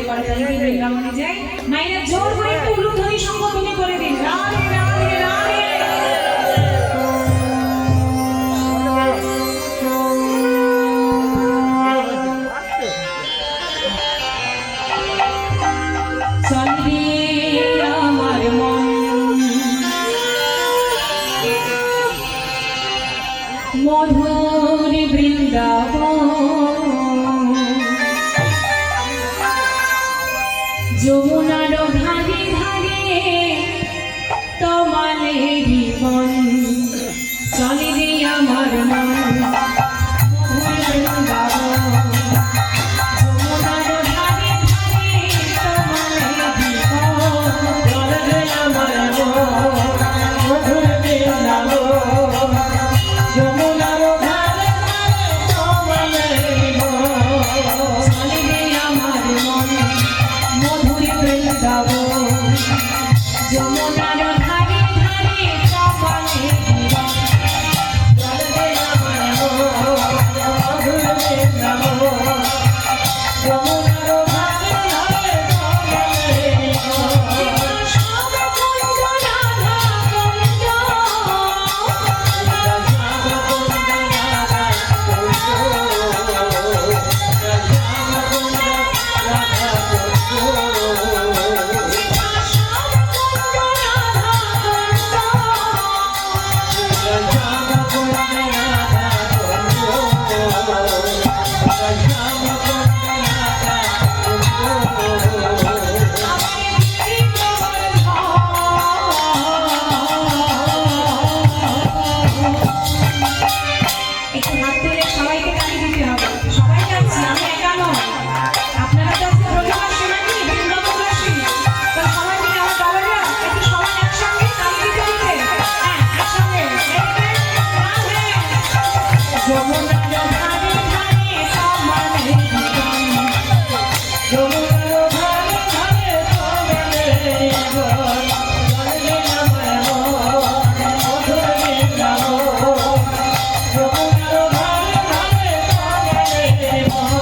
করে তাদেরকে বৃন্দাবনে যাই। মায়েরা জোর করে একটু উলুধ্বনি সঙ্গ তুমি করে দিন, রাধে রাধে রাধে। মধুর বৃন্দাবন যমুনার ধারে ধারে তমালেরি বন, চলে রে আমার মন মধুর বৃন্দাবন যমুনার ধারে ধারে তমালেরি বন, চলে রে আমার মন মধুর বৃন্দাবন যমুনার ধারে ধারে তমালেরি বন, চলে রে আমার মন মধুর বৃন্দাবন যমুনার ধারে ধারে তমালেরি বন, চলে রে আমার মন মধুর বৃন্দাবন যমুনার ধারে ধারে তমালেরি বন। সব কুঞ্জ রাধা কুঞ্জ, একটু হাত তুলে সবাইকে তালি দিতে হবে। সবাই যাচ্ছি, আমি একা নয়। আপনারা তো আজকে ব্রজবাসী নাকি, বৃন্দাবনবাসী, তো সবাই মিলে আমার বাবারা একটু সবাই একসঙ্গে তালি দিতে দিতে, হ্যাঁ একসঙ্গে রাধে। যমুনার ধারে ধারে তমালেরি বন, যমুনার ধারে ধারে তমালেরি বন, চলে রে আমার মন মধুর বৃন্দাবন যমুনার ধারে ধারে তমালেরি বন।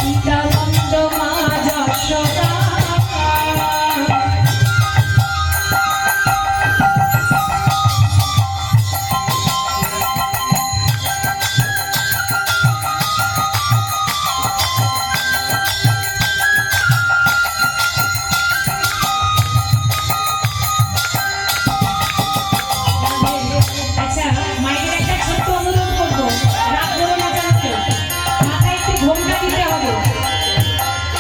গীতানন্দ মা যশোদা, আচ্ছা মায়ের একটা ছোট্ট অনুরোধ করবো, রাগ করো না জানতো, মাথায় একটু ঘোমটা দিতে হবে।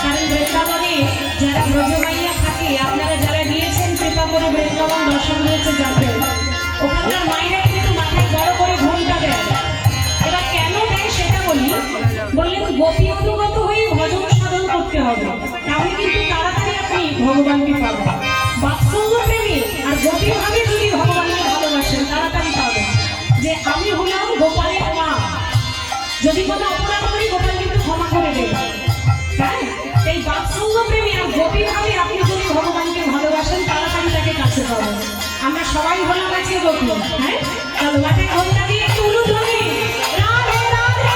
কারণ বৃন্দাবনে যারা ব্রজমাইয়া থাকে, আপনারা যারা গিয়েছেন কৃপা করে বৃন্দাবন দর্শন করেছে যাবেন, ওখানকার মায়েরা কিন্তু মাথায় বড় করে ঘোমটা দেয়। এবার কেন দেয় সেটা বলি। বললেন গোপী অনুগত হয়ে ভজন সাধন করতে হবে, তাহলে কিন্তু তাড়াতাড়ি আপনি ভগবানকে পাবেন। বাৎসল্য প্রেমী আর গোপী ভাবে যদি ভগবানকে ভালোবাসেন তাড়াতাড়ি পাবেন। যে আমি হলাম গোপালের মা, যদি কোনো অপরাধ করি গোপাল কিন্তু ক্ষমা করে দেবে। হ্যাঁ, এই বাৎসল্য প্রেমী আর গোপী ভাবে আপনি যদি ভগবানকে ভালোবাসেন তাড়াতাড়ি তাকে কাছে পাবেন। আমরা সবাই হলাম আজকে গোপী। হ্যাঁ, চলো মাথায় ঘোমটা দিয়ে একটু উলুধ্বনি, রাধে রাধে।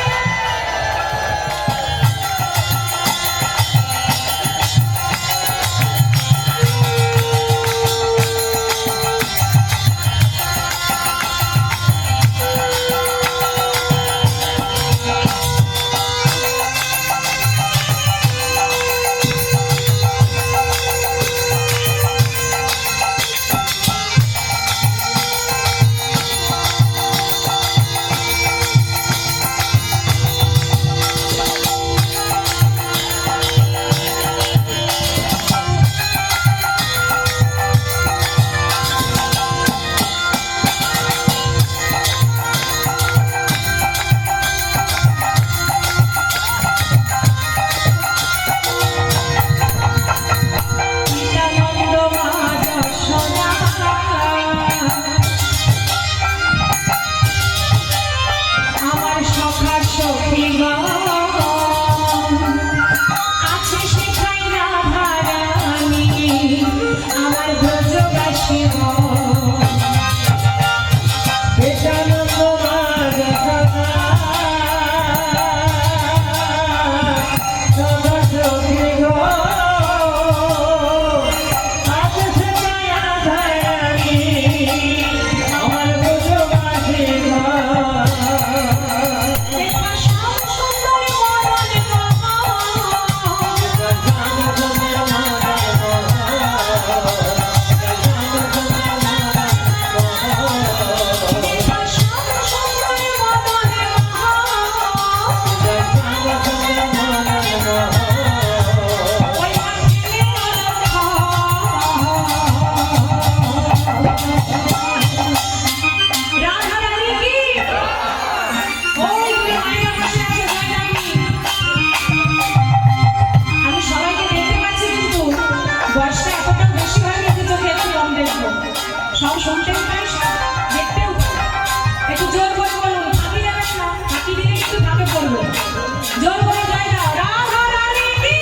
জোর করে যায় না রাধা রানী কি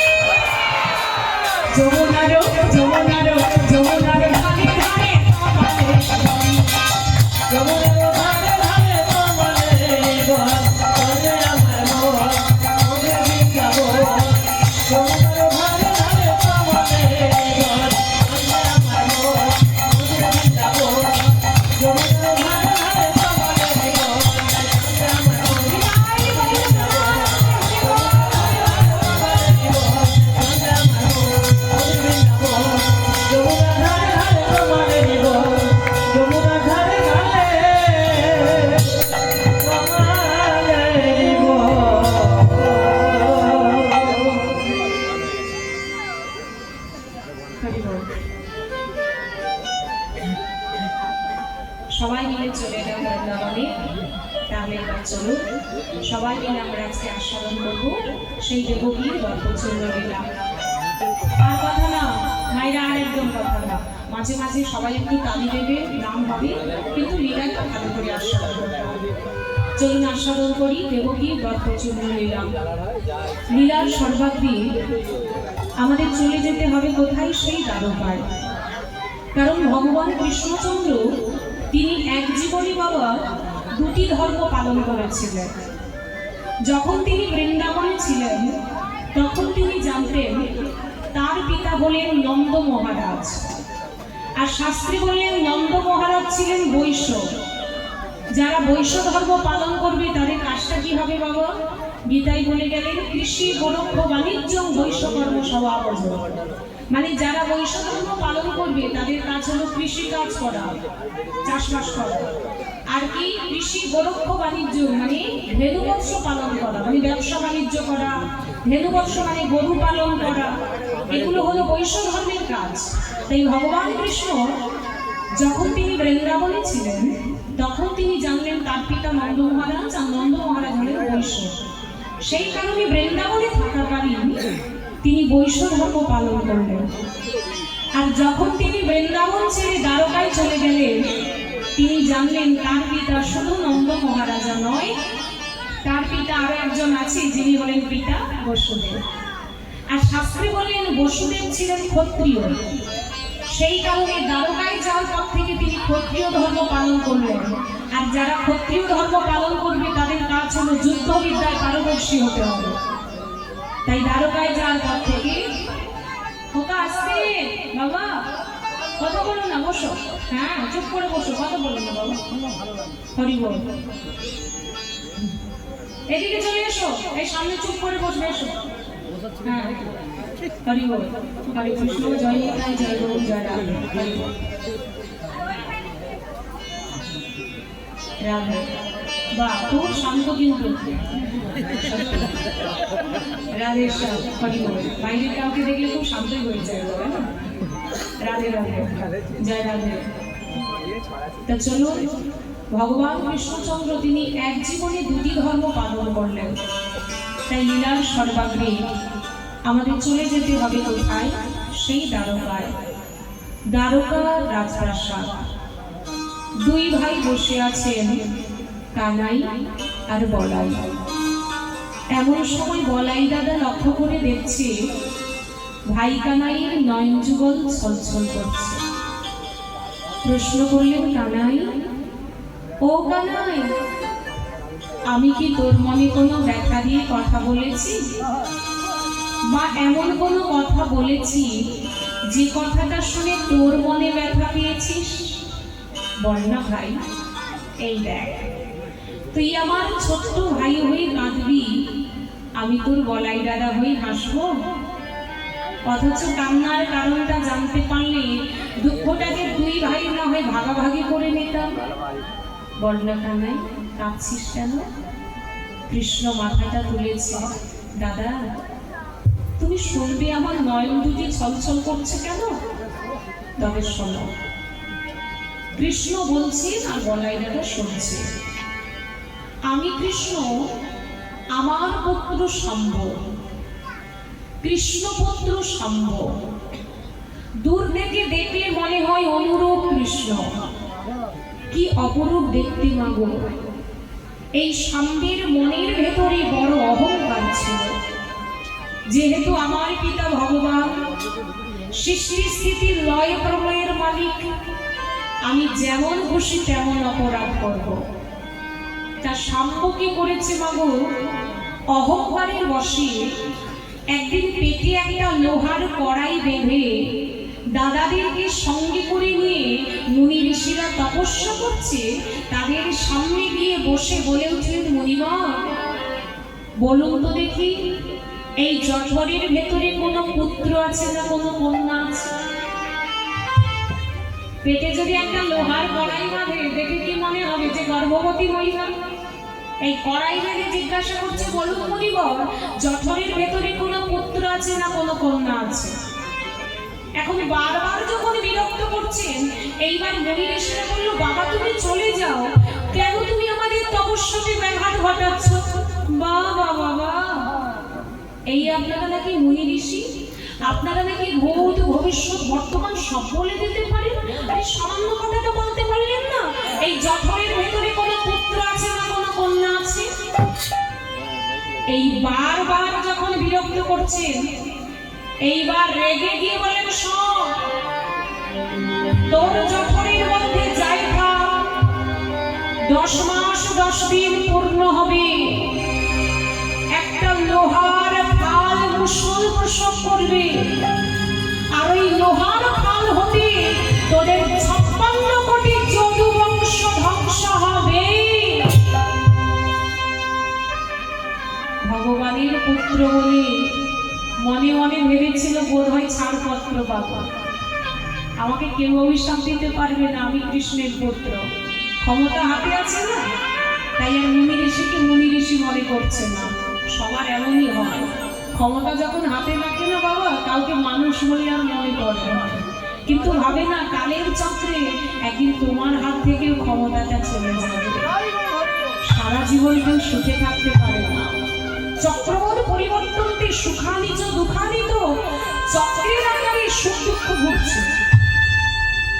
যমুনার যমুনার যমুনার ধারে ধারে আমাদের যমুনার ধারে ধারে আমাদের বল বলে আমার মন ওরে বিকাবো যমুনার ধারে ধারে আমাদের বল বলে আমার মন ওরে বিকাবো যমুনার ধারে ধারে আমাদের বল বলে আমার মন সবাই মিলে চলে এলাম বৃন্দাবনে। তাহলে এবার চলো সবাই মিলে আমরা আজকে আস্বাদন করবো সেই দেবকীর গল্পচূর্ণ লীলা। আর কথা না মায়েরা, আর একদম কথা না, মাঝে মাঝে সবাই একটু তালি দেবে, নাম হবে, কিন্তু লীলাটা ভালো করে আস্বাদন করতে হবে। চলুন আস্বাদন করি দেবকীর গল্পচূর্ণ লীলা। লীলার সর্বাগ্রে আমাদের চলে যেতে হবে কোথায়? সেই দ্বারকায়। কারণ ভগবান কৃষ্ণচন্দ্র তিনি এক জীবনী বাবা দুটি ধর্ম পালন করেছিলেন। যখন তিনি বৃন্দাবনে ছিলেন তখন তিনি জানতেন তার পিতা হলেন নন্দ মহারাজ, আর শাস্ত্রী বললেন নন্দ মহারাজ ছিলেন বৈশ্য। যারা বৈশ্য ধর্ম পালন করবে তাদের কাজটা কি হবে বাবা? গীতায় বলে গেলেন কৃষি গোরক্ষ বাণিজ্য বৈশ্য কর্ম স্বভাবজ। মানে যারা বৈশ্য ধর্ম পালন করবে তাদের কাজ হলো কৃষি কাজ করা, চাষবাস করা, আর কি কৃষি গোরক্ষ বাণিজ্য মানে ধেনুবৎস পালন করা, মানে ব্যবসা বাণিজ্য করা, ধেনুবৎস মানে গরু পালন করা, এগুলো হলো বৈশ্য ধর্মের কাজ। তাই ভগবান কৃষ্ণ যখন তিনি বৃন্দাবনে ছিলেন তখন তিনি জানলেন তার পিতা নন্দ মহারাজ, আর নন্দ মহারাজ হলেন বৈশ্য। সেই কারণে বৃন্দাবনে থাকাকালীন তিনি বৈশ্য ধর্ম পালন করলেন। আর যখন তিনি বৃন্দাবন ছেড়ে দ্বারকায় চলে গেলেন তিনি জানলেন তার পিতা শুধু নন্দ মহারাজা নয়, তার পিতা আরো একজন আছে যিনি হলেন পিতা বসুদেব। আর শাস্ত্রে বললেন বসুদেব ছিলেন ক্ষত্রিয়। সেই কারণে দ্বারকায় যাওয়ার পর থেকে তিনি ক্ষত্রিয় ধর্ম পালন করলেন। আর যারা ক্ষত্রিয় ধর্ম পালন করবে তাদের কাজ হলো যুদ্ধ বিদ্যায় পারদর্শী হতে হবে। তাই দ্বারকায় যাওয়ার পর থেকে খোকা আসতে বাবা কথা বলো না, বসো, হ্যাঁ চুপ করে বসো, কথা বলো না বাবা, হরি বল। এদিকে চলে এসো, এই সামনে চুপ করে বসবে, এসো, হ্যাঁ হরি বল। হরে কৃষ্ণ, জয় নিতাই, জয় গৌর, জয় রাধে, হরি বল। রাধে বাহ, খুব শান্ত কিন্তু রাধে হরি বল। বাইরের কাউকে দেখলে খুব শান্তই হয়ে যায়, রাধে রাধে, জয় রাধে। তা চলুন, ভগবান কৃষ্ণচন্দ্র তিনি এক জীবনে দুটি ধর্ম পালন করলেন। তাই লীলার সর্বাগ্রে আমাদের চলে যেতে হবে কোথায়? সেই দ্বারকায়। দ্বারকা রাজপ্রাসাদ। দুই ভাই বসে আছেন, কানাই আর বলাই। এমন সময় বলাই দাদা লক্ষ্য করে দেখছে ভাই কানাইয়ের নয়ন যুগল ছলছল করছে। প্রশ্ন করলেন, কানাই, ও কানাই, আমি কি তোর মনে কোনো ব্যথা দিয়ে কথা বলেছি, বা এমন কোনো কথা বলেছি যে কথাটা শুনে তোর মনে ব্যথা পেয়েছিস? বল না ভাই, এই দেখ, তুই আমার ছোট্ট ভাই হয়ে কাঁদবি, আমি তোর বলাই দাদা হয়ে হাসবো। অথচ কান্নার কারণটা জানতে পারলে দুঃখটাকে দুই ভাই না হয়ে ভাগাভাগি করে নিতাম। বল না কানাই, কাঁদছিস কেন? কৃষ্ণ মাথাটা তুলেছে। দাদা, তুমি শুনবে আমার নয়ন দুটি ছলছল করছে কেন? তবে শোনো। কৃষ্ণ বলছেন আর বলাই দাদা শুনছে। আমি কৃষ্ণ, আমার পুত্র শাম্ব, কৃষ্ণপুত্র শাম্ব। দূর থেকে দেখলে মনে হয় অনুরূপ কৃষ্ণ, কি অপরূপ দেখতে মাগো। এই শাম্বের মনের ভেতরে বড় অহংকার ছিল, যেহেতু আমার পিতা ভগবান সৃষ্টি স্থিতি লয় প্রলয়ের মালিক, আমি যেমন খুশি তেমন অপরাধ করব। তা শাম্ব কি করেছে মাগো, অহংকারের বশে একদিন পেটে একটা লোহার কড়াই বেঁধে দাদাদেরকে সঙ্গে করে নিয়ে মুনি ঋষিরা তপস্যা করছে, তাদের সামনে গিয়ে বসে বলে উঠলেন, মুনিগণ বলুন তো দেখি, এই জঠরের ভেতরে কোনো পুত্র আছে না কোনো কন্যা আছে? পেটে যদি একটা লোহার কড়াই বাঁধে, দেখে কি মনে হবে যে গর্ভবতী মহিলা? এই কড়াই বেঁধে জিজ্ঞাসা করছে, বলুন মুনিগণ জঠরের ভেতরে কোনো পুত্র আছে না কোনো কন্যা আছে? এখন বারবার যখন বিরক্ত করছেন, এইবার মুনি ঋষিরা বলল, বাবা তুমি চলে যাও, কেন তুমি আমাদের তপস্যাতে ব্যাঘাত ঘটাচ্ছ? বাবা বাবা, এই আপনারা নাকি মুনি ঋষি, আপনারা নাকি ভূত ভবিষ্যৎ বর্তমান সব বলে দিতে পারেন, আরে সামান্য কথাটা বলতে পারলেন না? এই জঠরের ভেতরে কোনো পুত্র আছে না কোনো কন্যা আছে? এই বারবার যখন বিরক্ত করছেন, এইবার রেগে গিয়ে বলেন, সব তোর জঠরের মধ্যে যাই থাক, 10 মাস 10 দিন পূর্ণ হবে, একটা লোহার ফাল মুষল প্রসব করবে, আর ওই লোহার ফাল হতে তোদের 56 কোটি যদু বংশ ধ্বংস হবে। ভগবানের পুত্র বলে মনে মনে ভেবেছিল বোধ হয় ছাড়পত্র পাবো, আমাকে কেউ অভিশাপ দিতে পারবে না, আমি কৃষ্ণের পুত্র, ক্ষমতা হাতে আছে না, তাই আর মুনি ঋষিকে মুনি ঋষি মনে করছে না। সবার এমনই হয়, ক্ষমতা যখন হাতে থাকে না বাবা, কাউকে মানুষ বলে আর মনে করে না, কিন্তু ভাবে না কালের চক্রে একদিন তোমার হাত থেকেও ক্ষমতাটা চলে যাবে, সারা জীবন কেউ সুখে থাকতে পারে না। চক্রবৎ পরিবর্তনতে সুখানিচ দুঃখানিত, চক্রের আকারে সুখ দুঃখ ঘুরছে।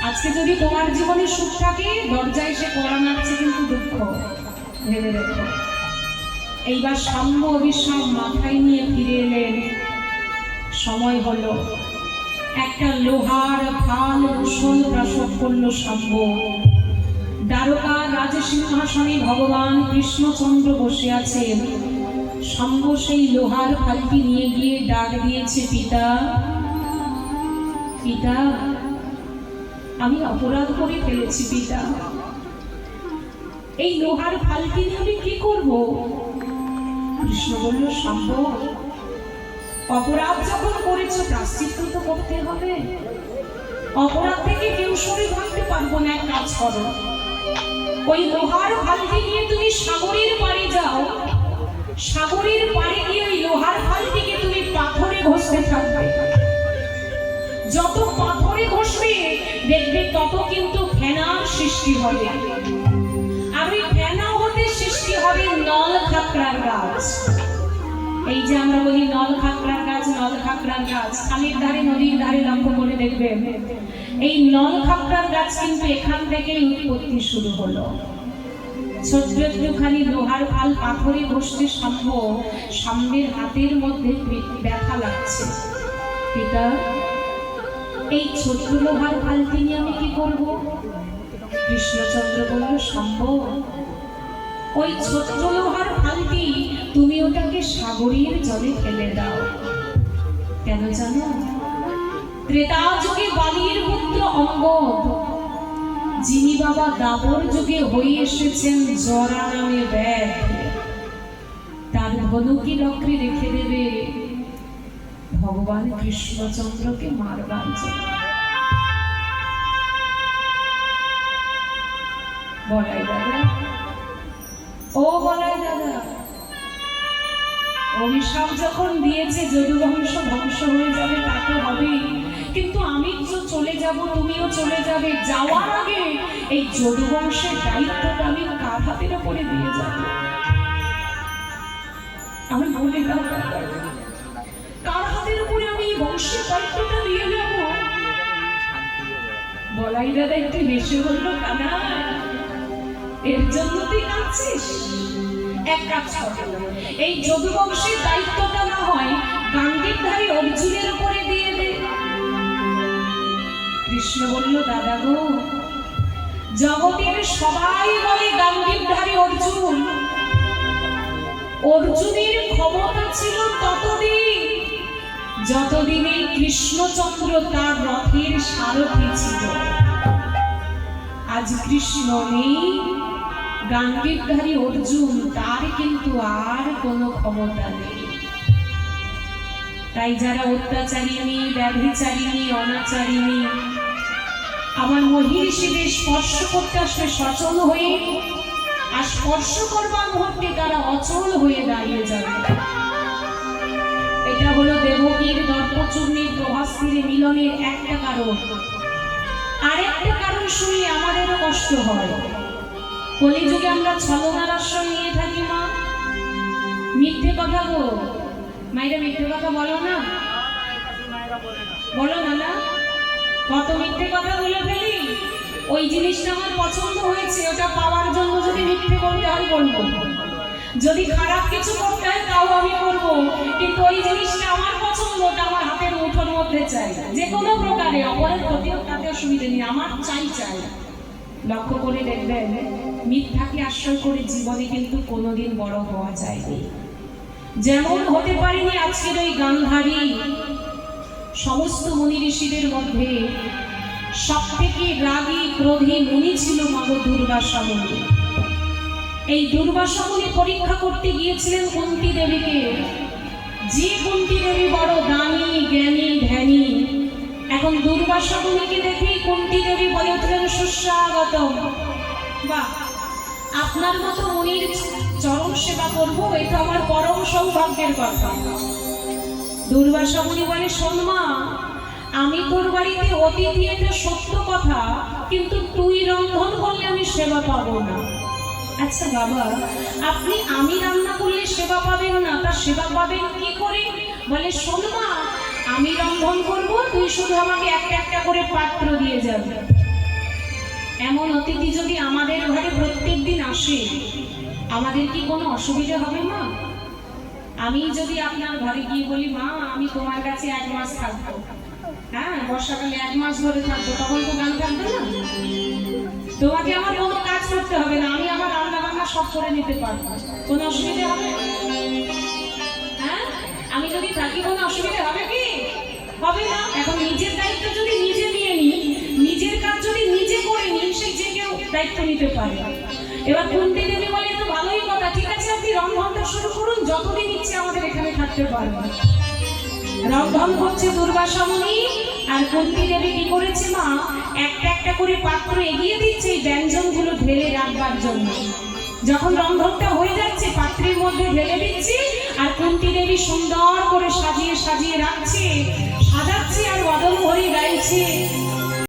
আজকে যদি তোমার জীবনে সুখ থাকে, দরজায় এসে কড়া নাড়ছে কিন্তু দুঃখ, ভেবে রেখো। এইবার শাম্ব অভিশাপ মাথায় নিয়ে ফিরে এলেন, সময় হলো, একটা লোহার ফাল মুষল প্রসব করল শাম্ব। দ্বারকা রাজসিংহাসনে ভগবান কৃষ্ণচন্দ্র বসে আছেন, শাম্ব সেই লোহার ফালটি নিয়ে গিয়ে ডাক দিয়েছে, পিতা পিতা আমি অপরাধ করে ফেলেছি পিতা, এই লোহার ফালটি নিয়ে আমি কি করব? কৃষ্ণ বলল, শাম্ব অপরাধ যখন করেছো প্রায়শ্চিত্ত তো করতে হবে, অপরাধ থেকে কেউ সরে থাকতে পারবো না, এক কাজ করো, ওই লোহার ফালটি নিয়ে তুমি সাগরের পাড়ে যাও, সাগরের পাড়ে গিয়ে ওই লোহার ফালটিকে তুমি পাথরে ঘষতে থাকবে, যত পাথরে ঘষবে দেখবে তত কিন্তু ফেনার সৃষ্টি হবে, আর ওই ফেনা হতে সৃষ্টি হবে নল খাকড়ার গাছ। এই যে আমরা বলি নল খাকড়ার গাছ, নল খাকড়ার গাছ, খালের ধারে নদীর ধারে লক্ষ্য করে দেখবেন, এই নল খাকড়ার গাছ কিন্তু এখান থেকেই উৎপত্তি শুরু হলো। ছোট্ট একটুখানি লোহার ফাল পাথরে ঘষতে সম্ভব, সামনের হাতের মধ্যে ব্যথা লাগছে, পিতা এই ছোট্ট লোহার ফালটি নিয়ে আমি কি করব? কৃষ্ণচন্দ্র বলল, সম্ভব ওই ছোট্ট লোহার ফালটি তুমি ওটাকে সাগরের জলে ফেলে দাও। কেন জানো? ত্রেতা যুগে বালির পুত্র অঙ্গদ, যিনি বাবা দাপর যুগে হয়ে এসেছেন জরা নামে ব্যাধ, তার ধনুকি লক্ষ্যে রেখে দেবে ভগবান কৃষ্ণচন্দ্রকে মারবার জন্য। বলাই দাদা, ও বলাই দাদা, অভিশাপ যখন দিয়েছে যদুবংশ ধ্বংস হয়ে যাবে তা তো হবেই, কিন্তু আমি তো চলে যাব, তুমিও চলে যাবে, যাওয়ার আগে এই যদুবংশের দায়িত্বটা আমি কার হাতের উপরে দিয়ে যাব? আমি বলে দাও কার হাতের উপরে আমি এই বংশের দায়িত্বটা দিয়ে যাব? বলাই দাদা একটু হেসে বলল, কানা এর জন্য তুই কাঁদছিস? এক কাজ করো, এই যদুবংশের দায়িত্বটা না হয় গান্ডীবধারী অর্জুনের উপরে দিয়ে দে। কৃষ্ণ বলল, দাদা গো, জগতের সবাই বলে গান্ডীবধারী অর্জুন, অর্জুনের ক্ষমতা ছিল ততদিন যতদিন এই কৃষ্ণচন্দ্র তার রথের সারথি ছিল। আজ কৃষ্ণ নেই, গান্ডীবধারী অর্জুন, তার কিন্তু আর কোনো ক্ষমতা নেই। তাই যারা অত্যাচারিণী, ব্যভিচারিণী, অনাচারিণী আমার মহিষীদের স্পর্শ করতে আসলে সচল হয়ে, আর স্পর্শ করবার মুহূর্তে তারা অচল হয়ে দাঁড়িয়ে যাবে। এটা হলো দেবকীর দর্পচূর্ণের প্রভাস্ত্রীর মিলনের একটা কারণ। আরেকটা কারণ শুনলে আমাদেরও কষ্ট হয়। কলিযুগে আমরা ছলনার আশ্রয় নিয়ে থাকি মা, মিথ্যে কথা গো, মায়েরা মিথ্যে কথা বলো না, বলো না না, কত মিথ্যে কথা বলে ফেলি। ওই জিনিসটা আমার পছন্দ হয়েছে, ওটা পাওয়ার জন্য যদি মিথ্যে বলতে হয় বলবো, যদি খারাপ কিছু করতে হয় তাও আমি করবো, কিন্তু ওই জিনিসটা আমার পছন্দ, ওটা আমার হাতের মুঠোর মধ্যে চাই। যে কোনো প্রকারে অপরের ক্ষতি হোক তাতে অসুবিধা নেই, আমার চাই চাই। লক্ষ্য করে দেখবেন, মিথ্যাকে আশ্রয় করে জীবনে কিন্তু কোনোদিন বড় হওয়া যায়নি। যেমন হতে পারেনি আজকের ওই গান্ধারী। সমস্ত মুনি ঋষিদের মধ্যে সব থেকে রাগী ক্রোধী মুনি ছিল মাগো দুর্বাসা মুনি। এই দুর্বাসা মুনি পরীক্ষা করতে গিয়েছিলেন কুন্তী দেবীকে। যে কুন্তী দেবী বড় দানী, জ্ঞানী, ধ্যানী, এখন দুর্বাসা মুনিকে দেখেই কুন্তী দেবী বলে উঠলেন, সুস্বাগতম। বাহ, আপনার মতো মুনির চরম সেবা করবো, এটা আমার পরম সৌভাগ্যের কথা। দুর্বাসা মুনি বলে, শোন মা, আমি তোর বাড়িতে অতিথি, এটা সত্য কথা, কিন্তু তুই রন্ধন করলে আমি সেবা পাবো না। আচ্ছা বাবা, আপনি আমি রান্না করলে সেবা পাবেন না, তা সেবা পাবেন কি করে? বলে, শোন মা, আমি রন্ধন করবো, তুই শুধু আমাকে একটা একটা করে পাত্র দিয়ে যাবে। এমন অতিথি যদি আমাদের ঘরে প্রত্যেক দিন আসে, আমাদের কি কোনো অসুবিধা হবে মা? আমি যদি আপনার ঘরে গিয়ে বলি, মা আমি তোমার কাছে 1 মাস থাকবো, হ্যাঁ বর্ষাকালে 1 মাস ধরে থাকবো, তখন তো গান থাকবে না? তোমাকে আমার কোনো কাজ করতে হবে না, আমি আমার রান্না বান্না সব করে নিতে পারবো, কোনো অসুবিধা হবে? হ্যাঁ, আমি যদি থাকি কোনো অসুবিধা হবে কি? হবে না। এখন নিজের দায়িত্ব যদি নিজে নিয়ে নিই, নিজের কাজ যদি নিজে করে নিই, সে যে কেউ দায়িত্ব নিতে পারে। এবার কুন্তী দেবী বলে, তো ভালোই কথা, ঠিক আছে আপনি রন্ধনটা শুরু করুন, যতদিন ইচ্ছে আমাদের এখানে থাকতে পারবেন। রন্ধন করছে দুর্বাসা মুনি, আর কুন্তী দেবী কি করেছে মা, একটা একটা করে পাত্র এগিয়ে দিচ্ছে এই ব্যঞ্জনগুলো ঢেলে রাখবার জন্য। যখন রন্ধনটা হয়ে যাচ্ছে, পাত্রের মধ্যে ঢেলে দিচ্ছি, আর কুন্তী দেবী সুন্দর করে সাজিয়ে সাজিয়ে রাখছে, সাজাচ্ছে, আর বদন ভরে গাইছে,